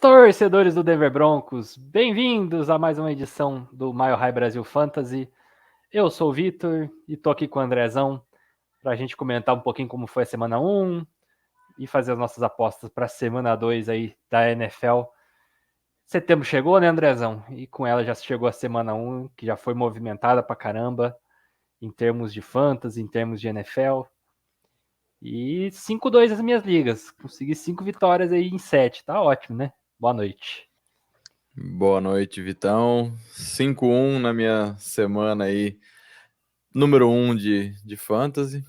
Torcedores do Denver Broncos, bem-vindos a mais uma edição do Mile High Brasil Fantasy. Eu sou o Vitor e tô aqui com o Andrezão para a gente comentar um pouquinho como foi a semana 1 e fazer as nossas apostas para a semana 2 aí da NFL. Setembro chegou, né, Andrezão? E com ela já chegou a semana 1, que já foi movimentada pra caramba em termos de fantasy, em termos de NFL. E 5-2 as minhas ligas. Consegui 5 vitórias aí em 7. Tá ótimo, né? Boa noite. Boa noite, Vitão. 5-1 na minha semana aí, número 1 de Fantasy.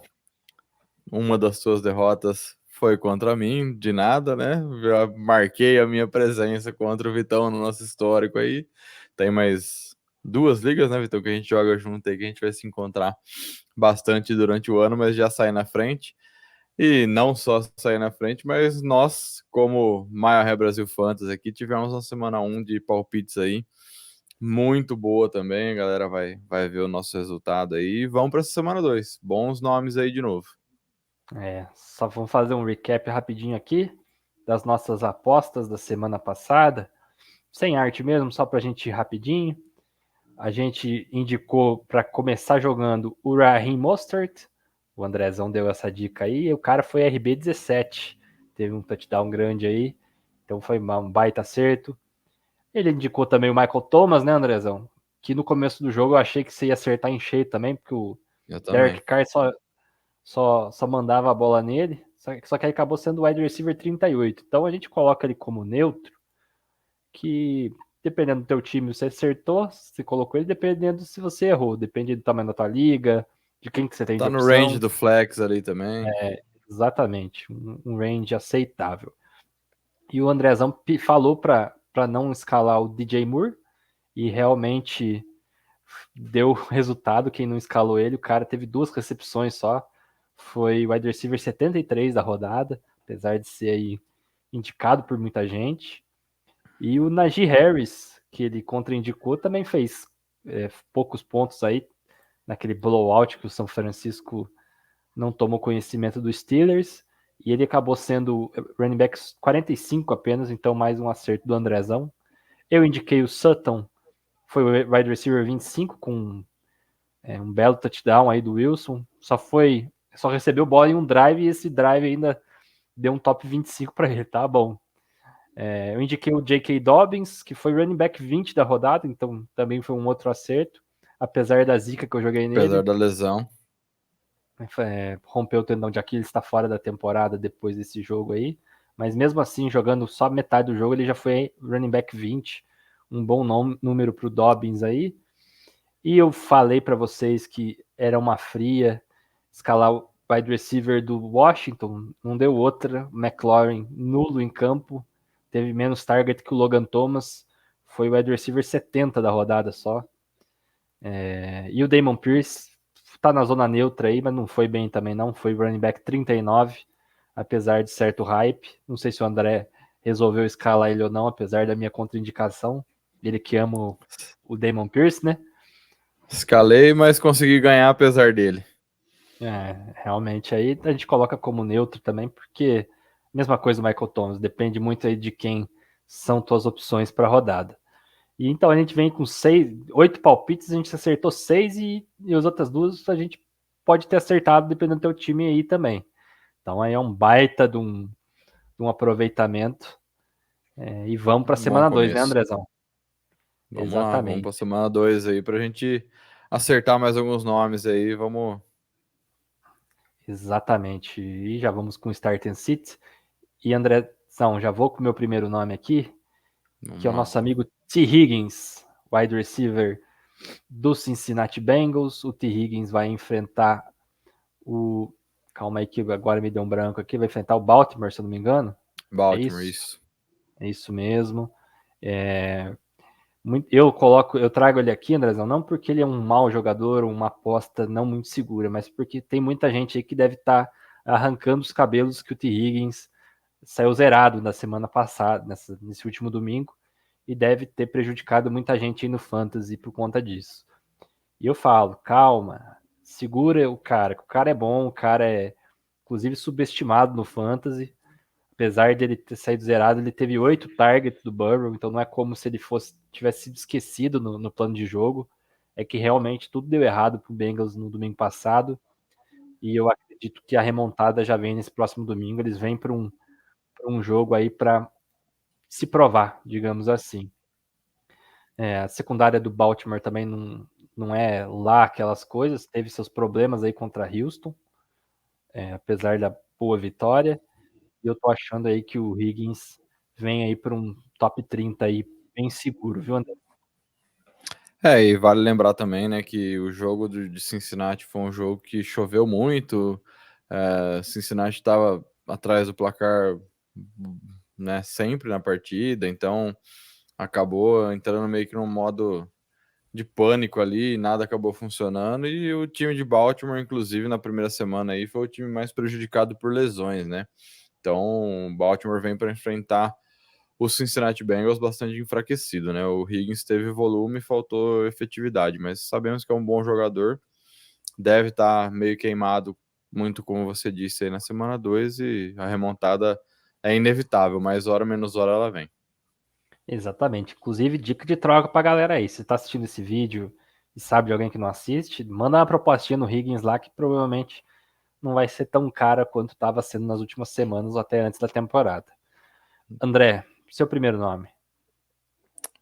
Uma das suas derrotas foi contra mim, de nada, né? Já marquei a minha presença contra o Vitão no nosso histórico aí. Tem mais 2 ligas, né, Vitão, que a gente joga junto aí, que a gente vai se encontrar bastante durante o ano, mas já sai na frente. E não só sair na frente, mas nós, como Mile Brasil Fantasy aqui, tivemos uma semana 1 de palpites aí, muito boa também. A galera vai ver o nosso resultado aí. E vamos para essa semana 2. Bons nomes aí de novo. Só vamos fazer um recap rapidinho aqui das nossas apostas da semana passada, sem arte mesmo, só para a gente ir rapidinho. A gente indicou para começar jogando o Raheem Mostert, o Andrezão deu essa dica aí, e o cara foi RB17, teve um touchdown grande aí, então foi um baita acerto. Ele indicou também o Michael Thomas, né, Andrezão? Que no começo do jogo eu achei que você ia acertar em cheio também, porque o Eu Derek também. Carr só mandava a bola nele, só que aí acabou sendo o wide receiver 38. Então a gente coloca ele como neutro, que dependendo do teu time você acertou, você colocou ele, dependendo se você errou, depende do tamanho da tua liga, de quem que você tem de Tá no range opção. do flex ali também. Exatamente, um range aceitável. E o Andrezão falou para não escalar o DJ Moore, e realmente deu resultado. Quem não escalou ele, o cara teve 2 recepções só, foi o wide receiver 73 da rodada, apesar de ser aí indicado por muita gente. E o Najee Harris, que ele contraindicou, também fez poucos pontos aí, naquele blowout que o São Francisco não tomou conhecimento dos Steelers, e ele acabou sendo running back 45 apenas, então mais um acerto do Andrezão. Eu indiquei o Sutton, foi o wide receiver 25, com um belo touchdown aí do Wilson. Só recebeu bola em um drive, e esse drive ainda deu um top 25 para ele, tá bom. Eu indiquei o J.K. Dobbins, que foi running back 20 da rodada, então também foi um outro acerto, apesar da zica que eu joguei Apesar nele. da lesão. Rompeu o tendão de Aquiles, está fora da temporada depois desse jogo aí, mas mesmo assim, jogando só metade do jogo, ele já foi running back 20, um bom número para o Dobbins aí. E eu falei para vocês que era uma fria escalar o wide receiver do Washington, não deu outra. McLaurin nulo em campo, teve menos target que o Logan Thomas, foi o wide receiver 70 da rodada só. E o Damon Pierce tá na zona neutra aí, mas não foi bem também não, foi running back 39, apesar de certo hype. Não sei se o André resolveu escalar ele ou não, apesar da minha contraindicação. Ele que ama o Damon Pierce, né? Escalei, mas consegui ganhar apesar dele. Realmente aí a gente coloca como neutro também, porque mesma coisa do Michael Thomas, depende muito aí de quem são tuas opções para a rodada. E então a gente vem com 8 palpites, a gente acertou 6, e as outras 2 a gente pode ter acertado dependendo do teu time aí também. Então aí é um baita de um aproveitamento. E vamos para a Bom semana 2, né, começo. Andrezão? Vamos lá, vamos para Exatamente. semana 2 aí pra gente acertar mais alguns nomes aí. Exatamente. E já vamos com o Start and Sit. E Andrezão, já vou com o meu primeiro nome aqui, que é Vamos o lá. nosso amigo T. Higgins, wide receiver do Cincinnati Bengals. O T. Higgins vai enfrentar o. Calma aí que agora me deu um branco aqui. Vai enfrentar o Baltimore, se eu não me engano. É Baltimore, isso? isso. É isso mesmo. É, eu trago ele aqui, Andrezão, não porque ele é um mau jogador, uma aposta não muito segura, mas porque tem muita gente aí que deve estar arrancando os cabelos que o T. Higgins saiu zerado na semana passada, nesse último domingo, e deve ter prejudicado muita gente aí no Fantasy por conta disso. E eu falo, calma, segura o cara, que o cara é bom, o cara é inclusive subestimado no Fantasy, apesar dele ter saído zerado, ele teve 8 targets do Burrow, então não é como se ele tivesse sido esquecido no plano de jogo. É que realmente tudo deu errado pro Bengals no domingo passado, e eu acredito que a remontada já vem nesse próximo domingo. Eles vêm para um jogo aí para se provar, digamos assim. A secundária do Baltimore também não é lá aquelas coisas, teve seus problemas aí contra Houston, apesar da boa vitória. E eu tô achando aí que o Higgins vem aí para um top 30 aí bem seguro, viu, André? E vale lembrar também, né, que o jogo de Cincinnati foi um jogo que choveu muito. Cincinnati estava atrás do placar, né, sempre na partida, então acabou entrando meio que num modo de pânico ali, nada acabou funcionando, e o time de Baltimore, inclusive, na primeira semana aí, foi o time mais prejudicado por lesões, né? Então, Baltimore vem para enfrentar o Cincinnati Bengals bastante enfraquecido, né? O Higgins teve volume e faltou efetividade, mas sabemos que é um bom jogador, deve estar meio queimado, muito como você disse aí na semana 2, e a remontada é inevitável, mais hora menos hora ela vem. Exatamente. Inclusive, dica de troca pra galera aí. Se tá assistindo esse vídeo e sabe de alguém que não assiste, manda uma propostinha no Higgins lá que provavelmente não vai ser tão cara quanto estava sendo nas últimas semanas ou até antes da temporada. André, seu primeiro nome.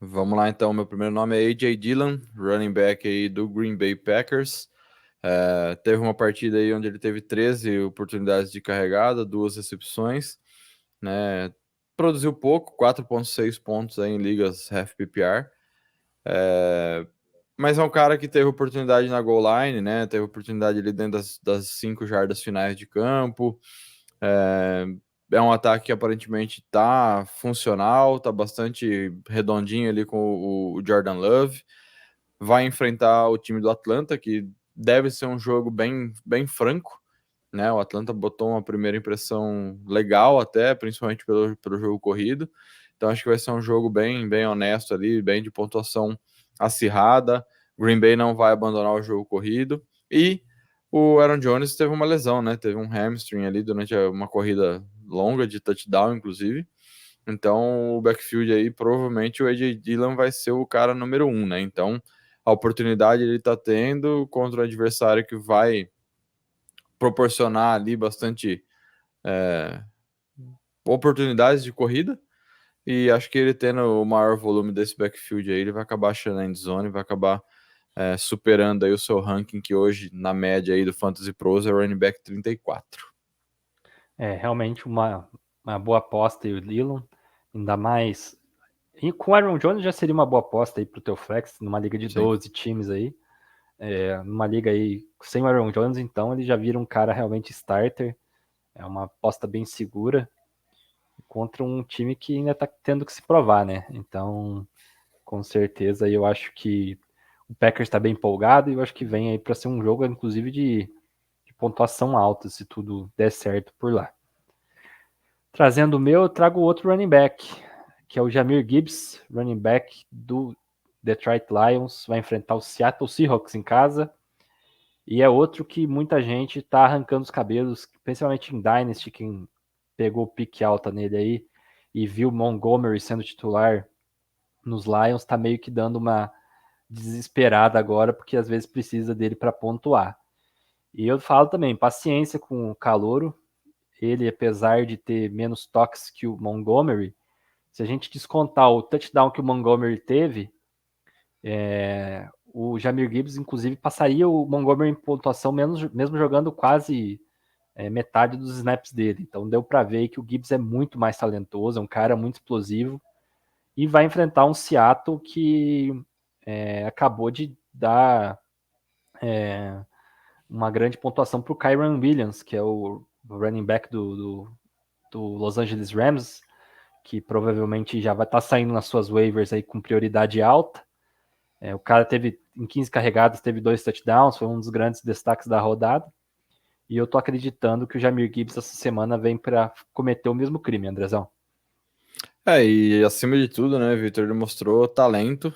Vamos lá então, meu primeiro nome é A.J. Dillon, running back aí do Green Bay Packers. Teve uma partida aí onde ele teve 13 oportunidades de carregada, 2 recepções, né? Produziu pouco, 4,6 pontos aí em ligas half PPR. Mas é um cara que teve oportunidade na goal line, né? Teve oportunidade ali dentro das 5 jardas finais de campo. É um ataque que aparentemente tá funcional, tá bastante redondinho ali com o Jordan Love. Vai enfrentar o time do Atlanta, que deve ser um jogo bem, bem franco, né? O Atlanta botou uma primeira impressão legal até, principalmente pelo jogo corrido. Então acho que vai ser um jogo bem, bem honesto ali, bem de pontuação acirrada. Green Bay não vai abandonar o jogo corrido. E o Aaron Jones teve uma lesão, né? Teve um hamstring ali durante uma corrida longa de touchdown, inclusive. Então o backfield aí, provavelmente o A.J. Dillon vai ser o cara número 1, né? Então a oportunidade ele tá tendo contra um adversário que vai proporcionar ali bastante oportunidades de corrida, e acho que ele tendo o maior volume desse backfield aí, ele vai acabar achando a endzone, vai acabar superando aí o seu ranking, que hoje, na média aí do Fantasy Pros, é running back 34. Realmente uma boa aposta aí o Dillon, ainda mais. E com o Aaron Jones já seria uma boa aposta aí pro teu flex, numa liga de Sim. 12 times aí. Numa liga aí sem o Aaron Jones, então ele já vira um cara realmente starter. É uma aposta bem segura contra um time que ainda tá tendo que se provar, né? Então, com certeza, eu acho que o Packers está bem empolgado e eu acho que vem aí para ser um jogo, inclusive, de pontuação alta, se tudo der certo por lá. Trazendo o meu, eu trago outro running back, que é o Jahmyr Gibbs, running back do Detroit Lions, vai enfrentar o Seattle Seahawks em casa. E é outro que muita gente tá arrancando os cabelos, principalmente em Dynasty, quem pegou o pique alta nele aí e viu Montgomery sendo titular nos Lions, tá meio que dando uma desesperada agora, porque às vezes precisa dele para pontuar. E eu falo também, paciência com o Calouro. Ele, apesar de ter menos toques que o Montgomery, se a gente descontar o touchdown que o Montgomery teve, o Jahmyr Gibbs, inclusive, passaria o Montgomery em pontuação, mesmo jogando quase metade dos snaps dele. Então deu para ver que o Gibbs é muito mais talentoso, é um cara muito explosivo e vai enfrentar um Seattle que acabou de dar uma grande pontuação para o Kyren Williams, que é o running back do Los Angeles Rams, que provavelmente já vai estar saindo nas suas waivers aí com prioridade alta. O cara teve, em 15 carregadas, teve 2 touchdowns, foi um dos grandes destaques da rodada. E eu tô acreditando que o Jahmyr Gibbs essa semana vem para cometer o mesmo crime, Andrezão. E acima de tudo, né, Victor, ele mostrou talento,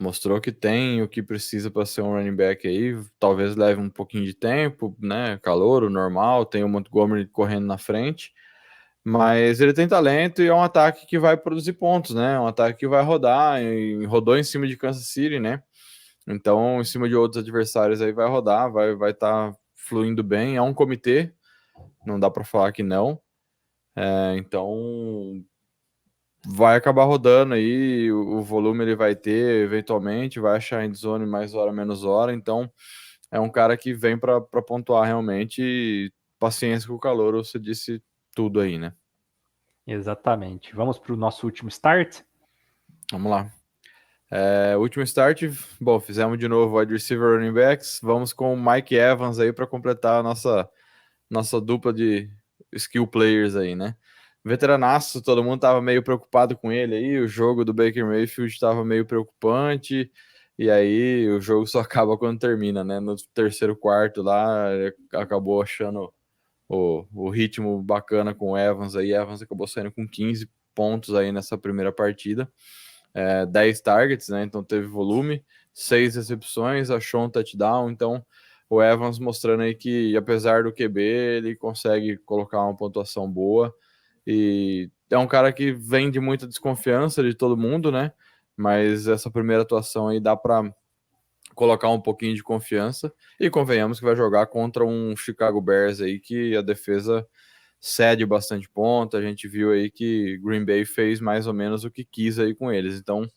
mostrou que tem o que precisa para ser um running back aí, talvez leve um pouquinho de tempo, né, calor, o normal, tem o Montgomery correndo na frente, Mas ele tem talento e é um ataque que vai produzir pontos, né? Um ataque que vai rodar, e rodou em cima de Kansas City, né? Então, em cima de outros adversários aí vai rodar, vai estar fluindo bem. É um comitê, não dá para falar que não. Então, vai acabar rodando aí, o volume ele vai ter eventualmente, vai achar endzone mais hora menos hora. Então, é um cara que vem para pontuar realmente. E paciência com o calor, você disse tudo aí, né? Exatamente. Vamos para o nosso último start? Vamos lá. Último start, bom, fizemos de novo wide receiver running backs. Vamos com o Mike Evans aí para completar a nossa dupla de skill players aí, né? Veteranaço, todo mundo tava meio preocupado com ele aí. O jogo do Baker Mayfield estava meio preocupante. E aí o jogo só acaba quando termina, né? No terceiro quarto lá, ele acabou achando o ritmo bacana com o Evans aí. Evans acabou saindo com 15 pontos aí nessa primeira partida. 10 targets, né? Então teve volume, 6 recepções, achou um touchdown. Então o Evans mostrando aí que, apesar do QB, ele consegue colocar uma pontuação boa. E é um cara que vem de muita desconfiança de todo mundo, né? Mas essa primeira atuação aí dá para colocar um pouquinho de confiança. E convenhamos que vai jogar contra um Chicago Bears aí que a defesa cede bastante ponto. A gente viu aí que Green Bay fez mais ou menos o que quis aí com eles. Então,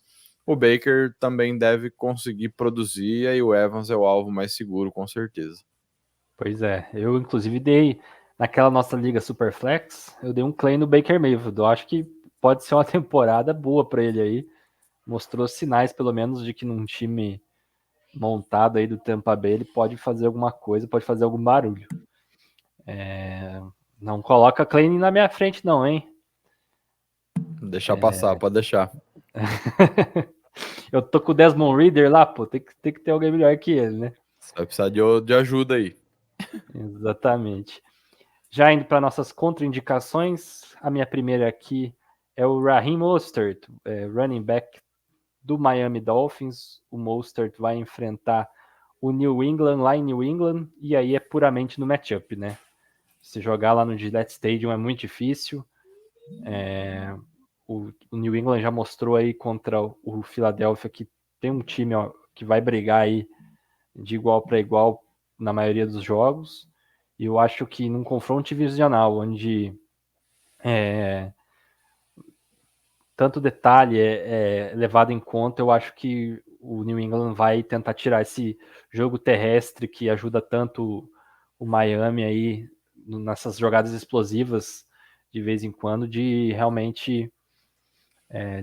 o Baker também deve conseguir produzir, e aí o Evans é o alvo mais seguro, com certeza. Pois é, eu inclusive dei, naquela nossa liga Superflex, eu dei um claim no Baker Mayfield. Eu acho que pode ser uma temporada boa para ele aí. Mostrou sinais, pelo menos, de que num time montado aí do Tampa Bay ele pode fazer alguma coisa, pode fazer algum barulho. Não coloca claim na minha frente não, hein? Deixar passar, pode deixar. Eu tô com o Desmond Reader lá, pô, tem que ter alguém melhor que ele, né? Você vai precisar de ajuda aí. Exatamente. Já indo para nossas contraindicações, a minha primeira aqui é o Raheem Mostert, running back do Miami Dolphins. O Mostert vai enfrentar o New England lá em New England, e aí é puramente no matchup, né? Se jogar lá no Gillette Stadium é muito difícil. O New England já mostrou aí contra o Philadelphia que tem um time que vai brigar aí de igual para igual na maioria dos jogos. E eu acho que num confronto divisional, onde tanto detalhe é levado em conta, eu acho que o New England vai tentar tirar esse jogo terrestre que ajuda tanto o Miami aí nessas jogadas explosivas de vez em quando, de realmente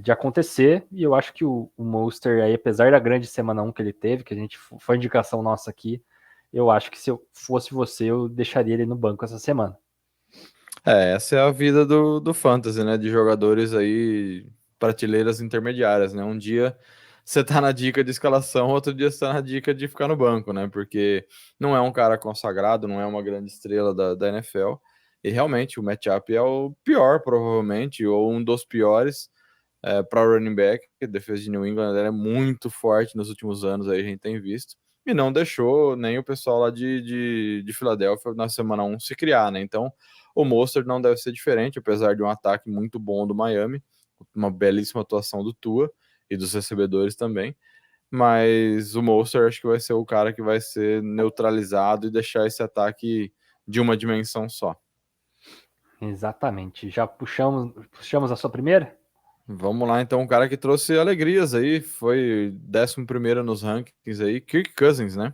de acontecer. E eu acho que o Monster aí, apesar da grande semana 1 que ele teve, que a gente foi indicação nossa aqui, eu acho que se eu fosse você, eu deixaria ele no banco essa semana. Essa é a vida do Fantasy, né? De jogadores aí, prateleiras intermediárias, né? Um dia você tá na dica de escalação, outro dia você tá na dica de ficar no banco, né? Porque não é um cara consagrado, não é uma grande estrela da NFL. E realmente o matchup é o pior, provavelmente, ou um dos piores para o running back. A defesa de New England é muito forte nos últimos anos, aí a gente tem visto. E não deixou nem o pessoal lá de Filadélfia na semana 1 se criar, né? Então, o Mostert não deve ser diferente, apesar de um ataque muito bom do Miami, uma belíssima atuação do Tua e dos recebedores também. Mas o Mostert acho que vai ser o cara que vai ser neutralizado e deixar esse ataque de uma dimensão só. Exatamente. Já puxamos a sua primeira? Vamos lá, então, um cara que trouxe alegrias aí, foi 11º nos rankings aí, Kirk Cousins, né?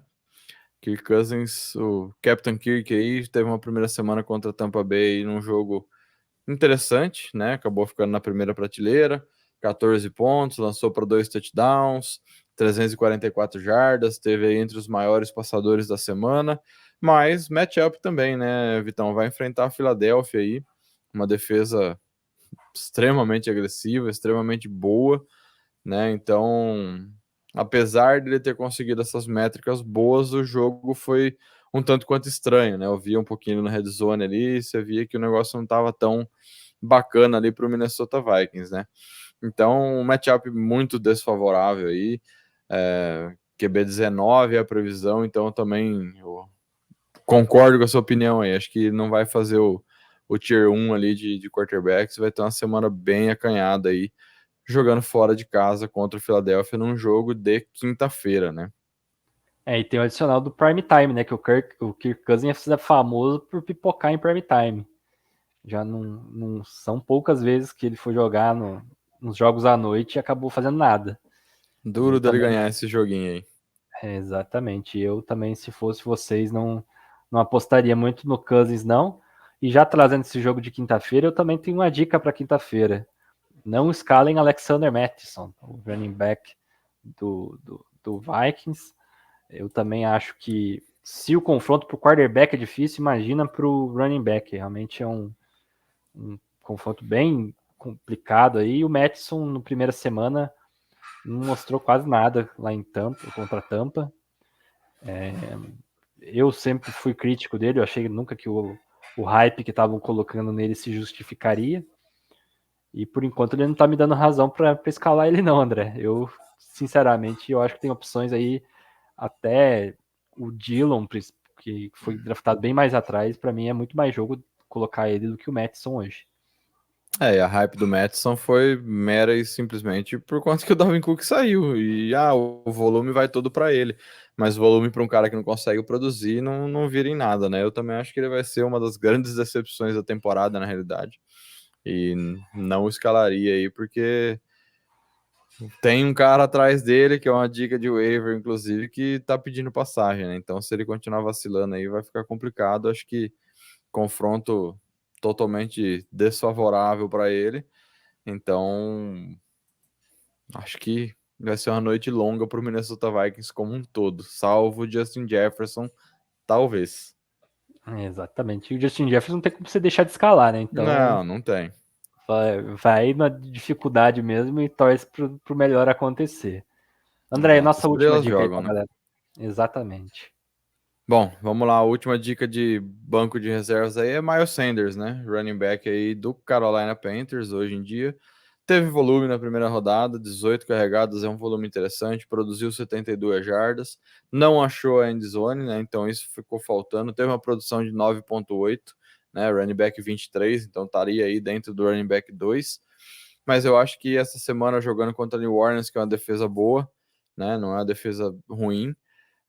Kirk Cousins, o Captain Kirk aí, teve uma primeira semana contra a Tampa Bay num jogo interessante, né? Acabou ficando na primeira prateleira, 14 pontos, lançou para 2 touchdowns, 344 jardas, teve aí entre os maiores passadores da semana, mas matchup também, né, Vitão? Vai enfrentar a Filadélfia aí, uma defesa extremamente agressiva, extremamente boa, né? Então, apesar de ele ter conseguido essas métricas boas, o jogo foi um tanto quanto estranho, né? Eu via um pouquinho no Red Zone ali, você via que o negócio não estava tão bacana ali para o Minnesota Vikings, né? Então, um matchup muito desfavorável aí. QB 19 é a previsão, então também eu concordo com a sua opinião aí. Acho que não vai fazer o o Tier 1 ali de quarterbacks, vai ter uma semana bem acanhada aí, jogando fora de casa contra o Philadelphia num jogo de quinta-feira, né? E tem o adicional do Prime Time, né? Que o Kirk Cousins é famoso por pipocar em Prime Time. Já não são poucas vezes que ele foi jogar nos jogos à noite e acabou fazendo nada. Duro Eu dele também, ganhar esse joguinho aí. exatamente. Eu também, se fosse vocês, não apostaria muito no Cousins, não. E já trazendo esse jogo de quinta-feira, eu também tenho uma dica para quinta-feira. Não escalem Alexander Mattison, o running back do Vikings. Eu também acho que se o confronto para o quarterback é difícil, imagina para o running back. Realmente é um confronto bem complicado aí. O Mattison, no primeira semana, não mostrou quase nada lá em Tampa, contra a Tampa. Eu sempre fui crítico dele, eu achei nunca que o hype que estavam colocando nele se justificaria. E por enquanto ele não tá me dando razão para escalar ele, não, André. Eu, sinceramente, eu acho que tem opções aí, até o Dillon, que foi draftado bem mais atrás, para mim é muito mais jogo colocar ele do que o Mattison hoje. E a hype do Mattison foi mera e simplesmente por conta que o Dalvin Cook saiu. E o volume vai todo para ele. Mas o volume para um cara que não consegue produzir não vira em nada, né? Eu também acho que ele vai ser uma das grandes decepções da temporada, na realidade. E não escalaria aí, porque tem um cara atrás dele, que é uma dica de waiver, inclusive, que tá pedindo passagem, né? Então, se ele continuar vacilando aí, vai ficar complicado. Acho que confronto totalmente desfavorável para ele. Então, acho que vai ser uma noite longa para o Minnesota Vikings como um todo, salvo Justin Jefferson, talvez. Exatamente. E o Justin Jefferson não tem como você deixar de escalar, né? Então, Não tem. vai na dificuldade mesmo e torce pro melhor acontecer. André, As nossa última estrelas dica aí jogam, pra né? galera. Exatamente. Bom, vamos lá. A última dica de banco de reservas aí é Miles Sanders, né? Running back aí do Carolina Panthers hoje em dia. Teve volume na primeira rodada, 18 carregadas, é um volume interessante, produziu 72 jardas, não achou a endzone, né? Então isso ficou faltando. Teve uma produção de 9,8, né? Running back 23, então estaria aí dentro do running back 2. Mas eu acho que essa semana jogando contra a New Orleans, que é uma defesa boa, né? Não é uma defesa ruim.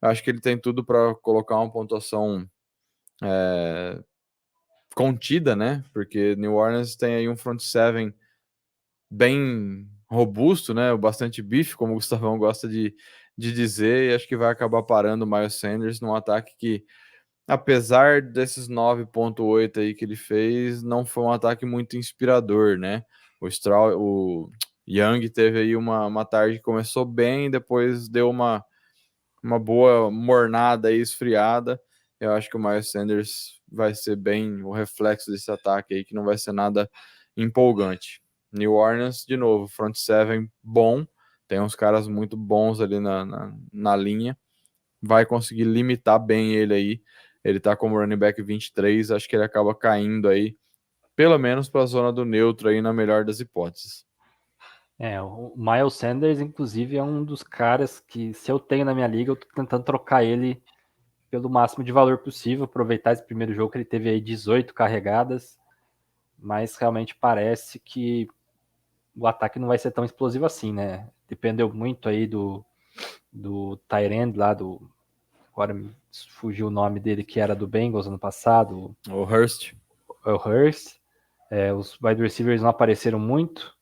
Acho que ele tem tudo para colocar uma pontuação contida, né? Porque New Orleans tem aí um front seven bem robusto, né? Bastante bife, como o Gustavão gosta de dizer, e acho que vai acabar parando o Miles Sanders num ataque que, apesar desses 9,8 aí que ele fez, não foi um ataque muito inspirador, né? O Young teve aí uma tarde que começou bem, depois deu uma boa mornada aí, esfriada. Eu acho que o Miles Sanders vai ser bem o reflexo desse ataque aí, que não vai ser nada empolgante. New Orleans, de novo, front seven bom, tem uns caras muito bons ali na linha, vai conseguir limitar bem ele aí. Ele tá como running back 23, acho que ele acaba caindo aí, pelo menos para a zona do neutro aí, na melhor das hipóteses. O Miles Sanders, inclusive, é um dos caras que, se eu tenho na minha liga, eu tô tentando trocar ele pelo máximo de valor possível, aproveitar esse primeiro jogo que ele teve aí 18 carregadas, mas realmente parece que o ataque não vai ser tão explosivo assim, né? Dependeu muito aí do Tyrande lá, agora me fugiu o nome dele, que era do Bengals ano passado, O Hurst. o Hurst. Os wide receivers não apareceram muito.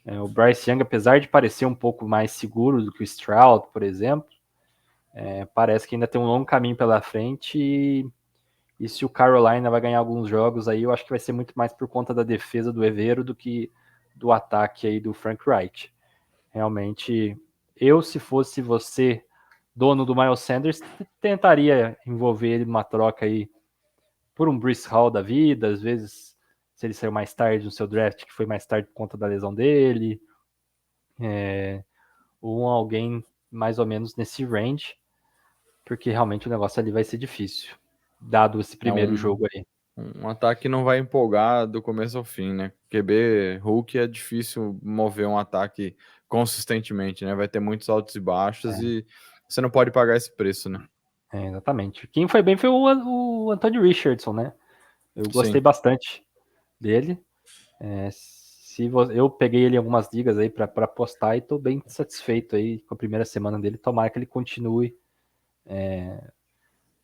O Bryce Young, apesar de parecer um pouco mais seguro do que o Stroud, por exemplo, parece que ainda tem um longo caminho pela frente e se o Carolina vai ganhar alguns jogos aí, eu acho que vai ser muito mais por conta da defesa do Evero do que do ataque aí do Frank Wright. Realmente, eu, se fosse você, dono do Miles Sanders, tentaria envolver ele numa troca aí por um Breece Hall da vida, às vezes, se ele saiu mais tarde no seu draft, que foi mais tarde por conta da lesão dele, ou alguém mais ou menos nesse range, porque realmente o negócio ali vai ser difícil, dado esse É primeiro jogo aí. um ataque que não vai empolgar do começo ao fim, né? QB Hulk é difícil mover um ataque consistentemente, né? Vai ter muitos altos e baixos e você não pode pagar esse preço, né? Exatamente. Quem foi bem foi o Anthony Richardson, né? Eu gostei Sim. bastante dele. Eu peguei ele em algumas ligas aí para postar e estou bem satisfeito aí com a primeira semana dele. Tomara que ele continue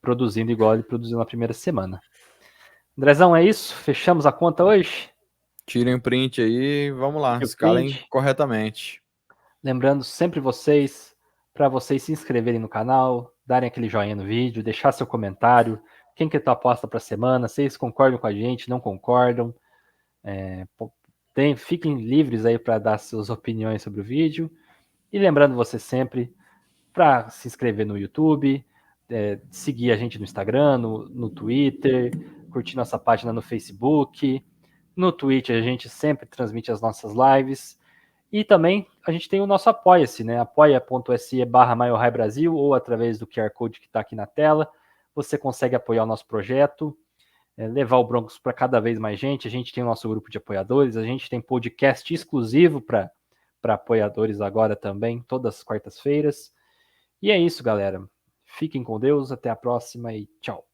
produzindo igual ele produziu na primeira semana. Andrezão, é isso? Fechamos a conta hoje? Tirem um print aí, vamos lá, Tire o escalem print. corretamente. Lembrando sempre para vocês se inscreverem no canal, darem aquele joinha no vídeo, deixar seu comentário. Quem que é tua aposta para a semana? Vocês concordam com a gente? Não concordam? Fiquem livres aí para dar suas opiniões sobre o vídeo. E lembrando você sempre para se inscrever no YouTube, seguir a gente no Instagram, no Twitter, curtir nossa página no Facebook. No Twitch a gente sempre transmite as nossas lives. E também a gente tem o nosso Apoia-se, né? apoia.se/MaiorHighBrasil ou através do QR Code que está aqui na tela. Você consegue apoiar o nosso projeto, levar o Broncos para cada vez mais gente. A gente tem o nosso grupo de apoiadores, a gente tem podcast exclusivo para apoiadores agora também, todas as quartas-feiras. E é isso, galera. Fiquem com Deus, até a próxima e tchau.